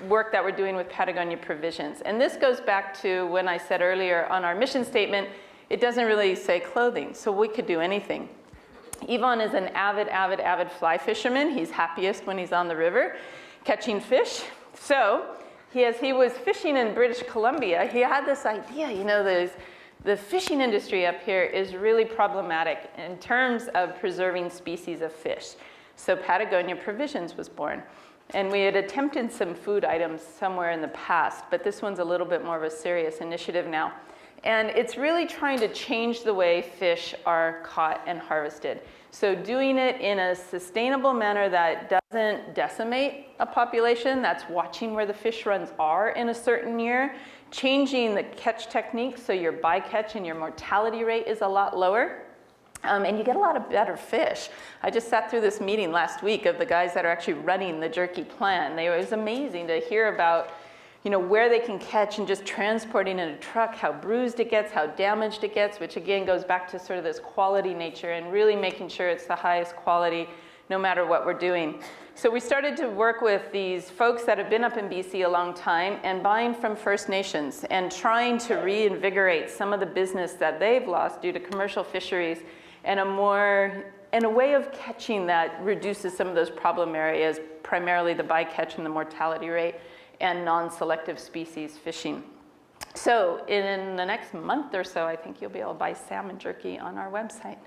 work that we're doing with Patagonia Provisions. And this goes back to when I said earlier on our mission statement, it doesn't really say clothing, so we could do anything. Yvonne is an avid fly fisherman. He's happiest when he's on the river catching fish. So as he was fishing in British Columbia, he had this idea, the fishing industry up here is really problematic in terms of preserving species of fish. So Patagonia Provisions was born. And we had attempted some food items somewhere in the past, but this one's a little bit more of a serious initiative now. And it's really trying to change the way fish are caught and harvested. So doing it in a sustainable manner that doesn't decimate a population, that's watching where the fish runs are in a certain year, changing the catch technique so your bycatch and your mortality rate is a lot lower, and you get a lot of better fish. I just sat through this meeting last week of the guys that are actually running the jerky plan. It was amazing to hear about where they can catch and just transporting in a truck, how bruised it gets, how damaged it gets, which again goes back to sort of this quality nature and really making sure it's the highest quality no matter what we're doing. So we started to work with these folks that have been up in BC a long time and buying from First Nations and trying to reinvigorate some of the business that they've lost due to commercial fisheries and a way of catching that reduces some of those problem areas, primarily the bycatch and the mortality rate, and non-selective species fishing. So in the next month or so, I think you'll be able to buy salmon jerky on our website.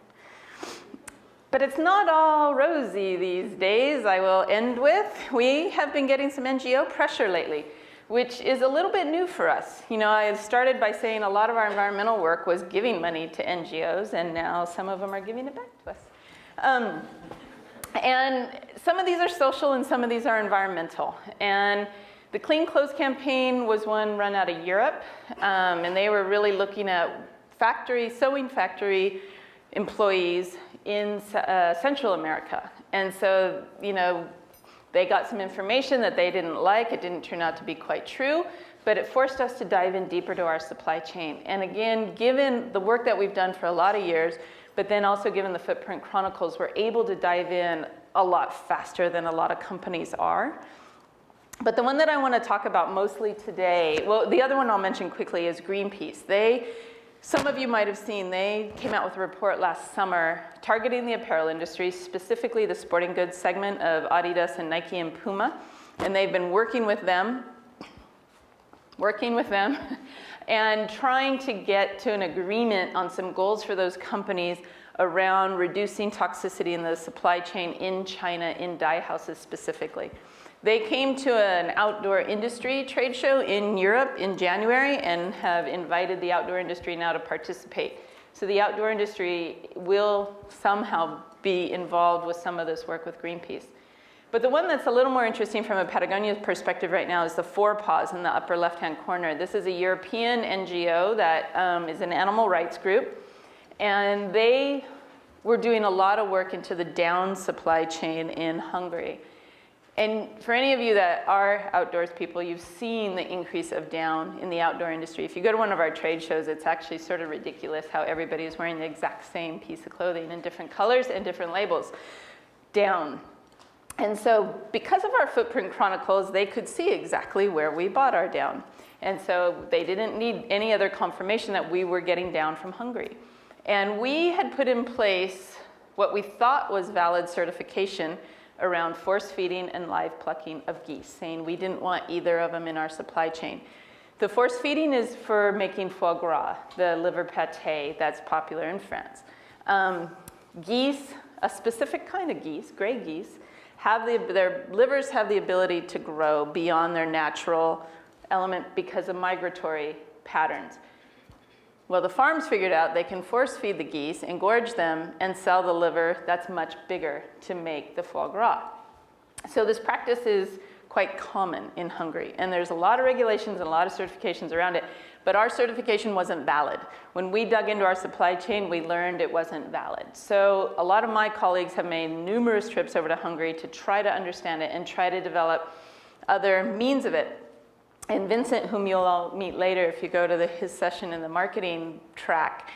But it's not all rosy these days, I will end with. We have been getting some NGO pressure lately, which is a little bit new for us. I started by saying a lot of our environmental work was giving money to NGOs, and now some of them are giving it back to us. And some of these are social and some of these are environmental. And the Clean Clothes campaign was one run out of Europe, and they were really looking at sewing factory employees in Central America. And so, they got some information that they didn't like. It didn't turn out to be quite true, but it forced us to dive in deeper to our supply chain. And again, given the work that we've done for a lot of years, but then also given the Footprint Chronicles, we're able to dive in a lot faster than a lot of companies are. But the one that I want to talk about mostly today, well, the other one I'll mention quickly is Greenpeace. They Some of you might have seen, they came out with a report last summer targeting the apparel industry, specifically the sporting goods segment of Adidas and Nike and Puma. And they've been working with them and trying to get to an agreement on some goals for those companies around reducing toxicity in the supply chain in China, in dye houses specifically. They came to an outdoor industry trade show in Europe in January and have invited the outdoor industry now to participate. So the outdoor industry will somehow be involved with some of this work with Greenpeace. But the one that's a little more interesting from a Patagonia perspective right now is the Four Paws in the upper left-hand corner. This is a European NGO that is an animal rights group. And they were doing a lot of work into the down supply chain in Hungary. And for any of you that are outdoors people, you've seen the increase of down in the outdoor industry. If you go to one of our trade shows, it's actually sort of ridiculous how everybody is wearing the exact same piece of clothing in different colors and different labels. Down. And so because of our footprint chronicles, they could see exactly where we bought our down. And so they didn't need any other confirmation that we were getting down from Hungary. And we had put in place what we thought was valid certification around force feeding and live plucking of geese, saying we didn't want either of them in our supply chain. The force feeding is for making foie gras, the liver pâté that's popular in France. Geese, a specific kind of geese, gray geese, their livers have the ability to grow beyond their natural element because of migratory patterns. Well, the farms figured out they can force feed the geese, engorge them, and sell the liver that's much bigger to make the foie gras. So this practice is quite common in Hungary, and there's a lot of regulations and a lot of certifications around it, but our certification wasn't valid. When we dug into our supply chain, we learned it wasn't valid. So a lot of my colleagues have made numerous trips over to Hungary to try to understand it and try to develop other means of it. And Vincent, whom you'll all meet later if you go to his session in the marketing track,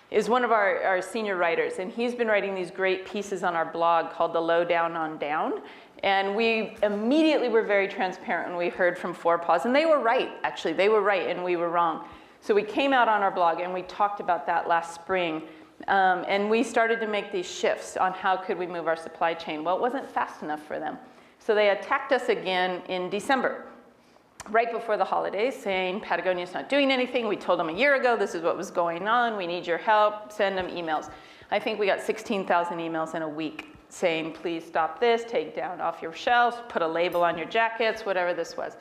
is one of our senior writers. And he's been writing these great pieces on our blog called The Lowdown on Down. And we immediately were very transparent when we heard from Four Paws. And they were right, actually. They were right and we were wrong. So we came out on our blog and we talked about that last spring. And we started to make these shifts on how could we move our supply chain. Well, it wasn't fast enough for them. So they attacked us again in December, right before the holidays, saying Patagonia's not doing anything. We told them a year ago this is what was going on. We need your help. Send them emails. I think we got 16,000 emails in a week saying, please stop this, take down off your shelves, put a label on your jackets, whatever this was.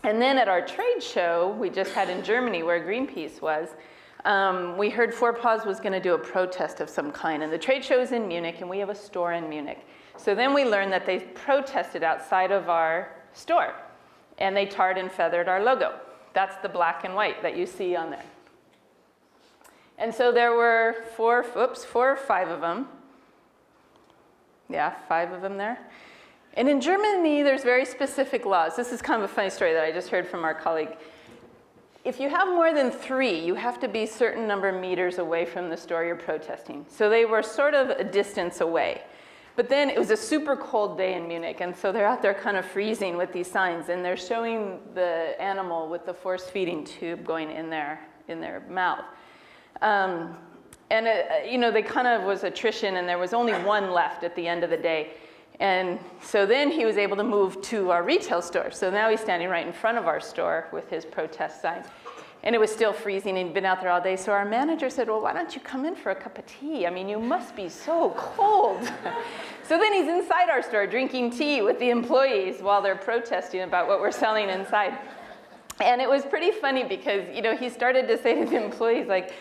And then at our trade show we just had in Germany where Greenpeace was, we heard Four Paws was going to do a protest of some kind. And the trade show is in Munich and we have a store in Munich. So then we learned that they protested outside of our store. And they tarred and feathered our logo. That's the black and white that you see on there. And so there were four or five of them. Yeah, 5 of them there. And in Germany, there's very specific laws. This is kind of a funny story that I just heard from our colleague. If you have more than 3, you have to be a certain number of meters away from the store you're protesting. So they were sort of a distance away. But then it was a super cold day in Munich, and so they're out there kind of freezing with these signs, and they're showing the animal with the force feeding tube going in their mouth. They kind of was attrition, and there was only one left at the end of the day. And so then he was able to move to our retail store. So now he's standing right in front of our store with his protest sign. And it was still freezing, and he'd been out there all day. So our manager said, well, why don't you come in for a cup of tea? I mean, you must be so cold. So then he's inside our store drinking tea with the employees while they're protesting about what we're selling inside. And it was pretty funny because, he started to say to the employees, like,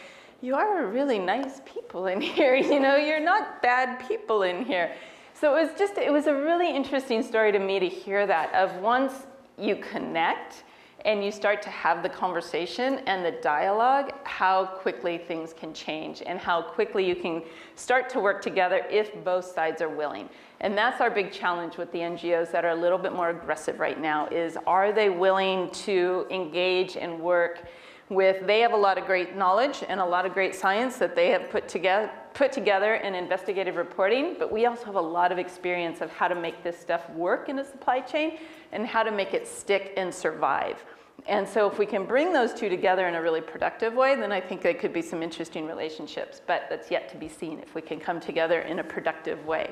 you are really nice people in here. You're not bad people in here. So it was a really interesting story to me to hear that of once you connect and you start to have the conversation and the dialogue, how quickly things can change and how quickly you can start to work together if both sides are willing. And that's our big challenge with the NGOs that are a little bit more aggressive right now is, are they willing to engage and work they have a lot of great knowledge and a lot of great science that they have put together in investigative reporting, but we also have a lot of experience of how to make this stuff work in a supply chain and how to make it stick and survive. And so if we can bring those two together in a really productive way, then I think there could be some interesting relationships, but that's yet to be seen if we can come together in a productive way.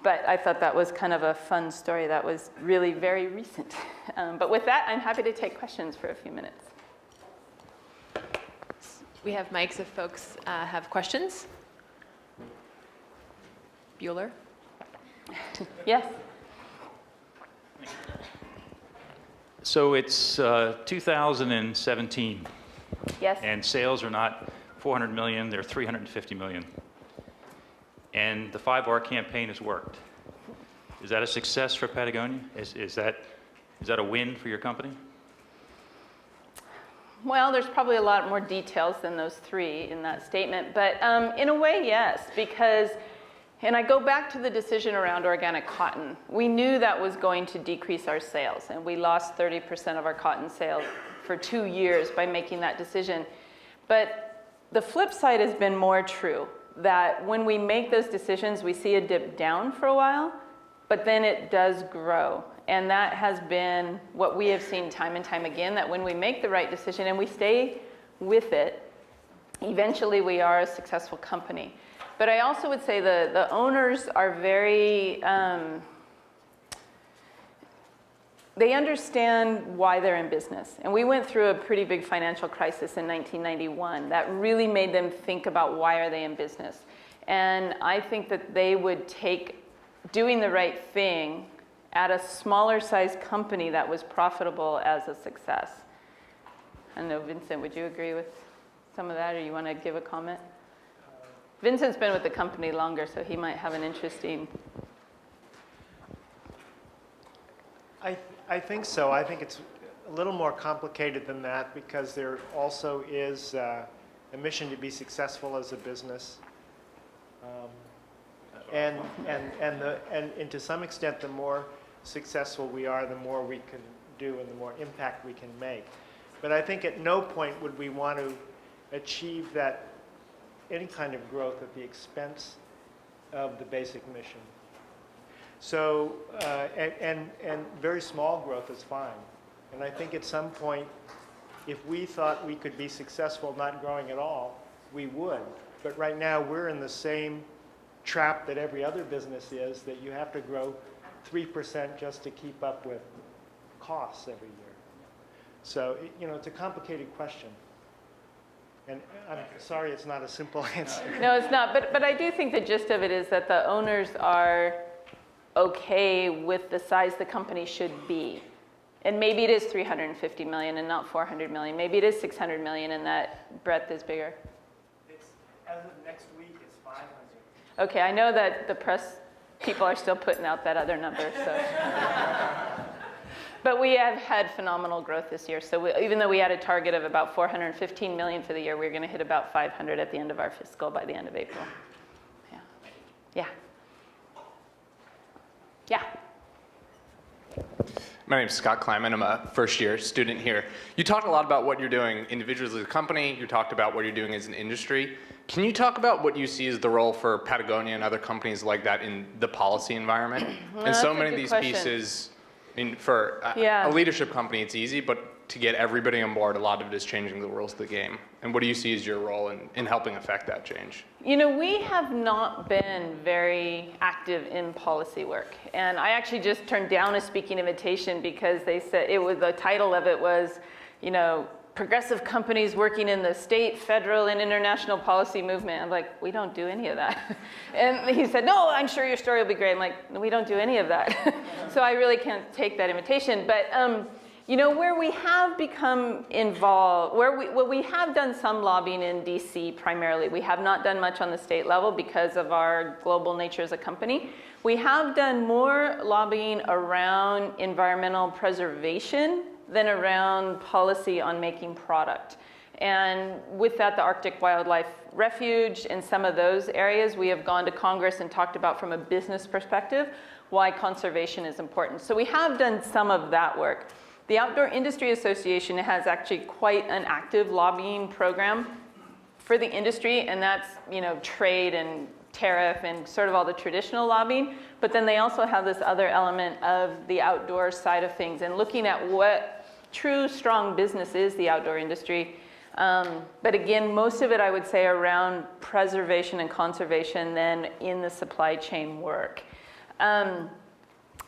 But I thought that was kind of a fun story that was really very recent. But with that, I'm happy to take questions for a few minutes. We have mics if folks have questions. Bueller? Yes? So it's 2017. Yes? And sales are not 400 million, they're 350 million. And the 5R campaign has worked. Is that a success for Patagonia? Is that a win for your company? Well, there's probably a lot more details than those three in that statement, but in a way, yes, because, and I go back to the decision around organic cotton. We knew that was going to decrease our sales, and we lost 30% of our cotton sales for 2 years by making that decision. But the flip side has been more true, that when we make those decisions, we see a dip down for a while, but then it does grow. And that has been what we have seen time and time again, that when we make the right decision and we stay with it, eventually we are a successful company. But I also would say the owners are very, they understand why they're in business. And we went through a pretty big financial crisis in 1991 that really made them think about why are they in business. And I think that they would take doing the right thing at a smaller size company that was profitable as a success. I don't know, Vincent, would you agree with some of that, or you want to give a comment? Vincent's been with the company longer, so he might have an interesting... I think so. I think it's a little more complicated than that because there also is a mission to be successful as a business. And to some extent, the more successful we are, the more we can do and the more impact we can make. But I think at no point would we want to achieve that any kind of growth at the expense of the basic mission. So, and very small growth is fine. And I think at some point, if we thought we could be successful not growing at all, we would. But right now, we're in the same trap that every other business is, that you have to grow 3% just to keep up with costs every year. So, it's a complicated question. And I'm sorry it's not a simple answer. No, it's not. But I do think the gist of it is that the owners are okay with the size the company should be. And maybe it is 350 million and not 400 million. Maybe it is 600 million and that breadth is bigger. It's, as of next week, it's 500. Okay, I know that the press people are still putting out that other number. So. But we have had phenomenal growth this year. So even though we had a target of about 415 million for the year, we're going to hit about 500 at the end of our fiscal by the end of April. Yeah. Yeah. Yeah. My name is Scott Kleiman. I'm a first-year student here. You talked a lot about what you're doing individually as a company. You talked about what you're doing as an industry. Can you talk about what you see as the role for Patagonia and other companies like that in the policy environment? Well, and so many of good these question. pieces, I mean, for Yeah. a leadership company, it's easy, but to get everybody on board, a lot of it is changing the rules of the game. And what do you see as your role in helping affect that change? We have not been very active in policy work. And I actually just turned down a speaking invitation because they said the title of it was, progressive companies working in the state, federal, and international policy movement. I'm like, we don't do any of that. And he said, no, I'm sure your story will be great. I'm like, no, we don't do any of that. So I really can't take that invitation. But where we have become involved, we have done some lobbying in DC primarily. We have not done much on the state level because of our global nature as a company. We have done more lobbying around environmental preservation than around policy on making product. And with that, the Arctic Wildlife Refuge and some of those areas, we have gone to Congress and talked about from a business perspective why conservation is important. So we have done some of that work. The Outdoor Industry Association has actually quite an active lobbying program for the industry, and that's, you know, trade and tariff and sort of all the traditional lobbying. But then they also have this other element of the outdoor side of things and looking at what true strong business is the outdoor industry. But again, most of it I would say around preservation and conservation than in the supply chain work.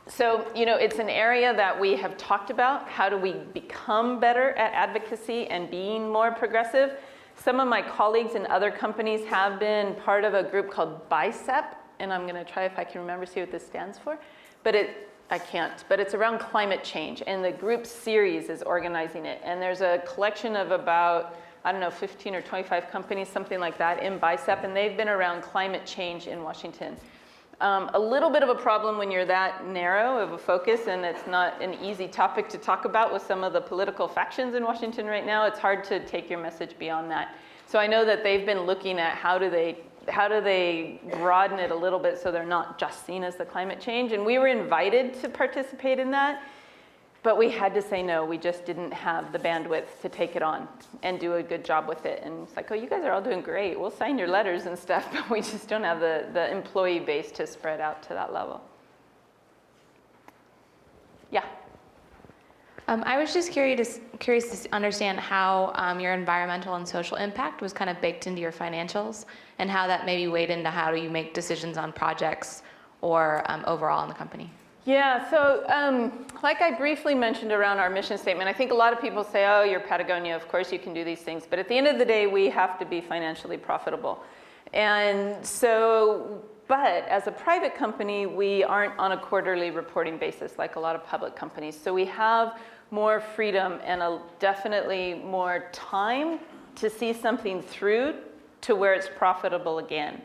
So, you know, it's an area that we have talked about. How do we become better at advocacy and being more progressive? Some of my colleagues in other companies have been part of a group called BICEP, and I'm going to try if I can remember, see what this stands for. But I can't, but it's around climate change, and the group series is organizing it. And there's a collection of about, I don't know, 15 or 25 companies, something like that, in BICEP, and they've been around climate change in Washington. A little bit of a problem when you're that narrow of a focus, and it's not an easy topic to talk about with some of the political factions in Washington right now. It's hard to take your message beyond that. So I know that they've been looking at how do they broaden it a little bit so they're not just seen as the climate change. And we were invited to participate in that, but we had to say no. We just didn't have the bandwidth to take it on and do a good job with it. And it's like, oh, you guys are all doing great. We'll sign your letters and stuff, but we just don't have the employee base to spread out to that level. Yeah. I was just curious to understand how your environmental and social impact was kind of baked into your financials, and how that maybe weighed into how do you make decisions on projects or overall in the company. Yeah, so like I briefly mentioned around our mission statement, I think a lot of people say, oh, you're Patagonia, of course you can do these things. But at the end of the day, we have to be financially profitable. And so, but as a private company, we aren't on a quarterly reporting basis like a lot of public companies. So we have more freedom and definitely more time to see something through to where it's profitable again.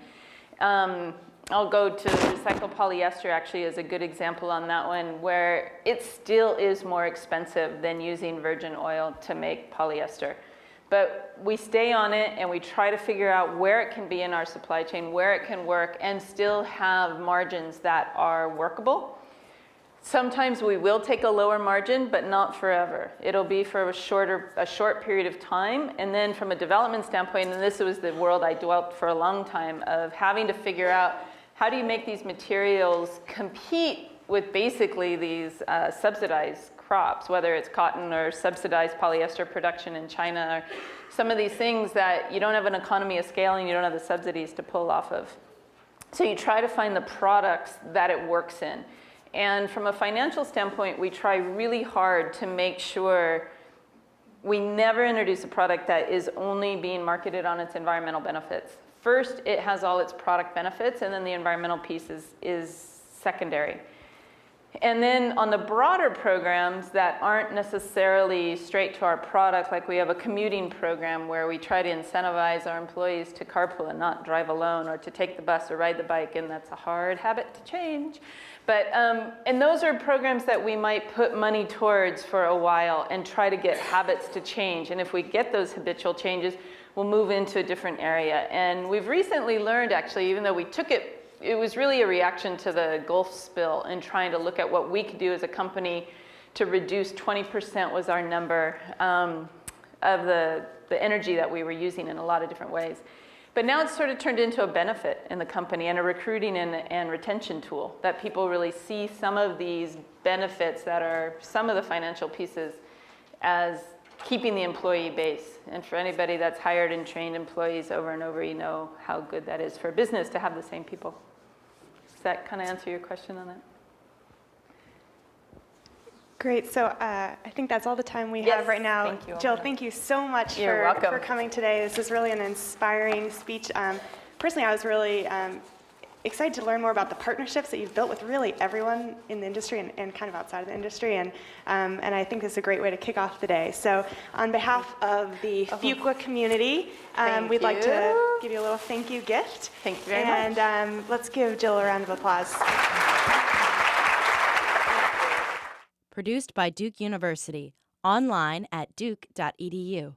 I'll go to recycled polyester actually as a good example on that one, where it still is more expensive than using virgin oil to make polyester. But we stay on it and we try to figure out where it can be in our supply chain, where it can work, and still have margins that are workable. Sometimes we will take a lower margin, but not forever. It'll be for a short period of time. And then from a development standpoint, and this was the world I dwelt for a long time, of having to figure out how do you make these materials compete with basically these subsidized crops, whether it's cotton or subsidized polyester production in China, or some of these things that you don't have an economy of scale and you don't have the subsidies to pull off of. So you try to find the products that it works in. And from a financial standpoint, we try really hard to make sure we never introduce a product that is only being marketed on its environmental benefits. First, it has all its product benefits, and then the environmental piece is secondary. And then on the broader programs that aren't necessarily straight to our product, like we have a commuting program where we try to incentivize our employees to carpool and not drive alone, or to take the bus or ride the bike, and that's a hard habit to change. But, and those are programs that we might put money towards for a while and try to get habits to change. And if we get those habitual changes, we'll move into a different area. And we've recently learned, actually, even though we took it, it was really a reaction to the Gulf spill and trying to look at what we could do as a company to reduce 20% was our number of the energy that we were using in a lot of different ways. But now it's sort of turned into a benefit in the company and a recruiting and retention tool, that people really see some of these benefits that are some of the financial pieces as keeping the employee base. And for anybody that's hired and trained employees over and over, you know how good that is for a business to have the same people. Does that kind of answer your question on that? Great. So I think that's all the time we have right now. Thank you. Jill, thank you so much for coming today. This is really an inspiring speech. Personally, I was really excited to learn more about the partnerships that you've built with really everyone in the industry and kind of outside of the industry. And I think this is a great way to kick off the day. So on behalf of the Fuqua community, we'd like to give you a little thank you gift. Thank you very much. And let's give Jill a round of applause. Produced by Duke University. Online at duke.edu.